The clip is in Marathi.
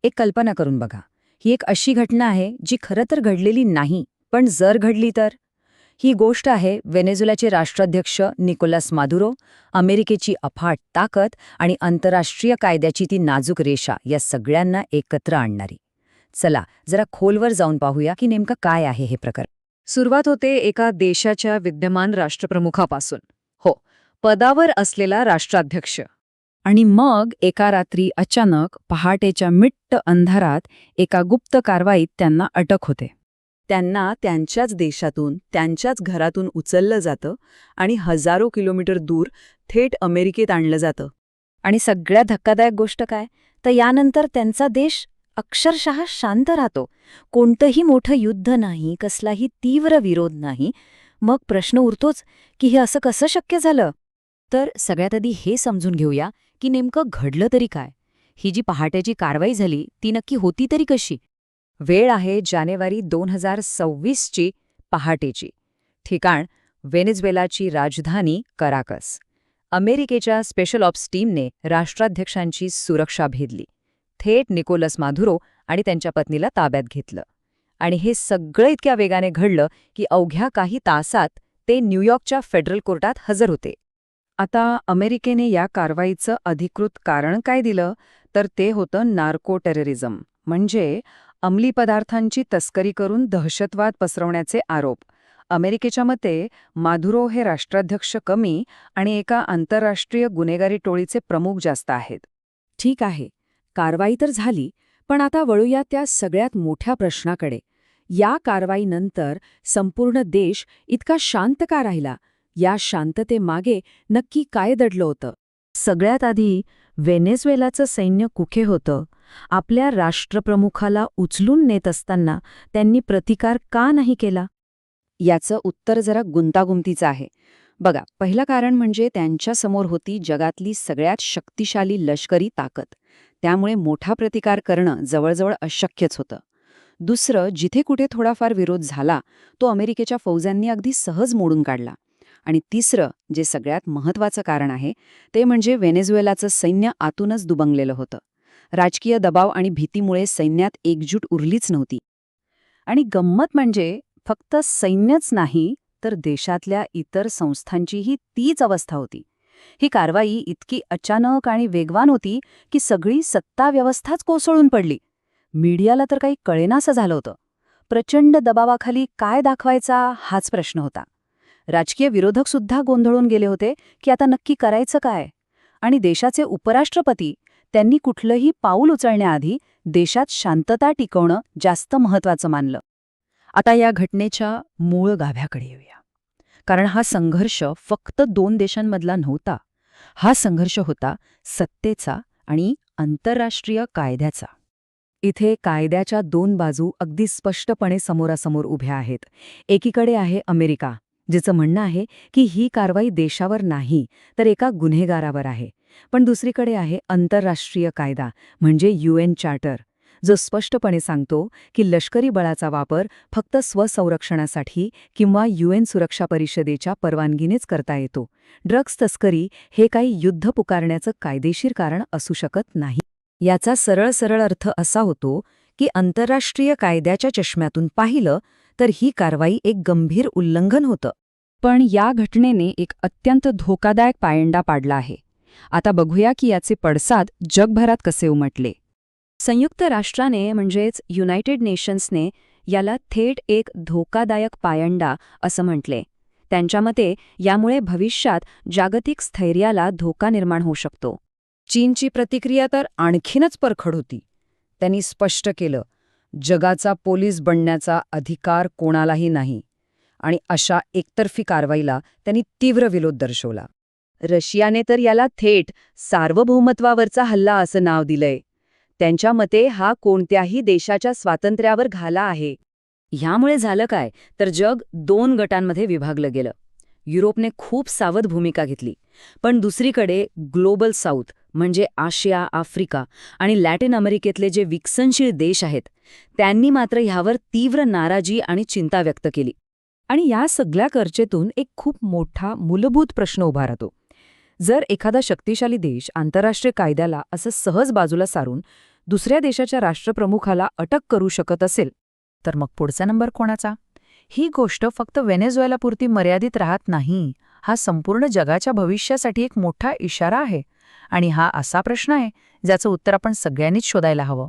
एक कल्पना करून बघा. ही एक अशी घटना आहे जी खरं तर घडलेली नाही, पण जर घडली तर? ही गोष्ट आहे व्हेनेझुएलाचे राष्ट्राध्यक्ष निकोलस मादुरो, अमेरिकेची अफाट ताकद आणि आंतरराष्ट्रीय कायद्याची ती नाजूक रेषा या सगळ्यांना एकत्र आणणारी. चला जरा खोलवर जाऊन पाहूया की नेमकं काय आहे हे प्रकरण. सुरुवात होते एका देशाच्या विद्यमान राष्ट्रप्रमुखापासून. हो, पदावर असलेला राष्ट्राध्यक्ष. आणि मग एका रात्री अचानक पहाटेच्या मिट्ट अंधारात एका गुप्त कारवाईत त्यांना अटक होते. त्यांना त्यांच्याच देशातून त्यांच्याच घरातून उचललं जातं आणि हजारो किलोमीटर दूर थेट अमेरिकेत आणलं जातं. आणि सगळ्यात धक्कादायक गोष्ट काय, तर यानंतर त्यांचा देश अक्षरशः शांत राहतो. कोणतंही मोठं युद्ध नाही, कसलाही तीव्र विरोध नाही. मग प्रश्न उरतोच की हे असं कसं शक्य झालं? तर सगळ्यात आधी हे समजून घेऊया की नेमकं घडलं तरी काय. ही जी पहाटेची कारवाई झाली ती नक्की होती तरी कशी? वेळ आहे जानेवारी 2026ची पहाटेची. ठिकाण व्हेनेझुएलाची राजधानी कराकस. अमेरिकेच्या स्पेशल ऑप्स टीमने राष्ट्राध्यक्षांची सुरक्षा भेदली. थेट निकोलस मादुरो आणि त्यांच्या पत्नीला ताब्यात घेतलं. आणि हे सगळं इतक्या वेगाने घडलं की अवघ्या काही तासात ते न्यूयॉर्कच्या फेडरल कोर्टात हजर होते. आता अमेरिकेने या कारवाईचं अधिकृत कारण काय दिलं, तर ते होतं नार्को टेररिझम, म्हणजे अंमली पदार्थांची तस्करी करून दहशतवाद पसरवण्याचे आरोप. अमेरिकेच्या मते मादुरो हे राष्ट्राध्यक्ष कमी आणि एका आंतरराष्ट्रीय गुन्हेगारी टोळीचे प्रमुख जास्त आहेत. ठीक आहे, कारवाई तर झाली, पण आता वळूया त्या सगळ्यात मोठ्या प्रश्नाकडे. या कारवाईनंतर संपूर्ण देश इतका शांत का राहिला? या शांततेमागे नक्की काय दडलं होतं? सगळ्यात आधी व्हेनेझुएलाचं सैन्य कुठे होतं? आपल्या राष्ट्रप्रमुखाला उचलून नेत असताना त्यांनी प्रतिकार का नाही केला? याचं उत्तर जरा गुंतागुंतीचं आहे. बघा, पहिलं कारण म्हणजे त्यांच्यासमोर होती जगातली सगळ्यात शक्तिशाली लष्करी ताकद. त्यामुळे मोठा प्रतिकार करणं जवळजवळ अशक्यच होतं. दुसरं, जिथे कुठे थोडाफार विरोध झाला तो अमेरिकेच्या फौजांनी अगदी सहज मोडून काढला. आणि तिसरं, जे सगळ्यात महत्त्वाचं कारण आहे, ते म्हणजे व्हेनेझुएलाचं सैन्य आतूनच दुबंगलेलं होतं. राजकीय दबाव आणि भीतीमुळे सैन्यात एकजूट उरलीच नव्हती. आणि गंमत म्हणजे फक्त सैन्यच नाही, तर देशातल्या इतर संस्थांचीही तीच अवस्था होती. ही कारवाई इतकी अचानक आणि वेगवान होती की सगळी सत्ताव्यवस्थाच कोसळून पडली. मीडियाला तर काही कळेनासं झालं होतं. प्रचंड दबावाखाली काय दाखवायचा हाच प्रश्न होता. राजकीय विरोधक सुद्धा गोंधळून गेले होते की आता नक्की करायचं काय. आणि देशाचे उपराष्ट्रपती, त्यांनी कुठलंही पाऊल उचलण्याआधी देशात शांतता टिकवणं जास्त महत्त्वाचं मानलं. आता या घटनेच्या मूळ गाभ्याकडे येऊया. कारण हा संघर्ष फक्त दोन देशांमधला नव्हता. हा संघर्ष होता सत्तेचा आणि आंतरराष्ट्रीय कायद्याचा. इथे कायद्याच्या दोन बाजू अगदी स्पष्टपणे समोरासमोर उभ्या आहेत. एकीकडे आहे अमेरिका, जिचं म्हणणं आहे की ही कारवाई देशावर नाही, तर एका गुन्हेगारावर आहे. पण दुसरीकडे आहे आंतरराष्ट्रीय कायदा, म्हणजे UN चार्टर, जो स्पष्टपणे सांगतो की लष्करी बळाचा वापर फक्त स्वसंरक्षणासाठी किंवा UN सुरक्षा परिषदेच्या परवानगीनेच करता येतो. ड्रग्ज तस्करी हे काही युद्ध पुकारण्याचं कायदेशीर कारण असू शकत नाही. याचा सरळ अर्थ असा होतो की आंतरराष्ट्रीय कायद्याच्या चष्म्यातून पाहिलं तर ही कारवाई एक गंभीर उल्लंघन होतं. पण या घटनेने एक अत्यंत धोकादायक पायंडा पाडला आहे. आता बघूया की याचे पडसाद जगभरात कसे उमटले. संयुक्त राष्ट्राने म्हणजेच युनायटेड नेशन्सने याला थेट एक धोकादायक पायंडा असं म्हटले. त्यांच्या मते यामुळे भविष्यात जागतिक स्थैर्याला धोका निर्माण होऊ शकतो. चीनची प्रतिक्रिया तर आणखीनच परखड होती. त्यांनी स्पष्ट केलं, जगाचा पोलीस बनण्याचा अधिकार कोणालाही नाही. आणि अशा एकतर्फी कारवाईला त्यांनी तीव्र विरोध दर्शवला. रशियाने तर याला थेट सार्वभौमत्वावरचा हल्ला असं नाव दिलंय. त्यांच्या मते हा कोणत्याही देशाच्या स्वातंत्र्यावर घाला आहे. ह्यामुळे झालं काय, तर जग दोन गटांमध्ये विभागलं गेलं. युरोपने खूप सावध भूमिका घेतली, पण दुसरीकडे ग्लोबल साऊथ म्हणजे आशिया, आफ्रिका आणि लॅटिन अमेरिकेतले जे विकसनशील देश आहेत, त्यांनी मात्र ह्यावर तीव्र नाराजी आणि चिंता व्यक्त केली. आणि या सगळ्या चर्चेतून एक खूप मोठा मूलभूत प्रश्न उभा राहतो. जर एखादा शक्तिशाली देश आंतरराष्ट्रीय कायद्याला असं सहज बाजूला सारून दुसऱ्या देशाच्या राष्ट्रप्रमुखाला अटक करू शकत असेल, तर मग पुढचा नंबर कोणाचा? ही गोष्ट फक्त व्हेनेझुएलापुरती मर्यादित राहत नाही. हा संपूर्ण जगाच्या भविष्यासाठी एक मोठा इशारा आहे. आणि हा असा प्रश्न आहे ज्याचं उत्तर आपण सगळ्यांनीच शोधायला हवं.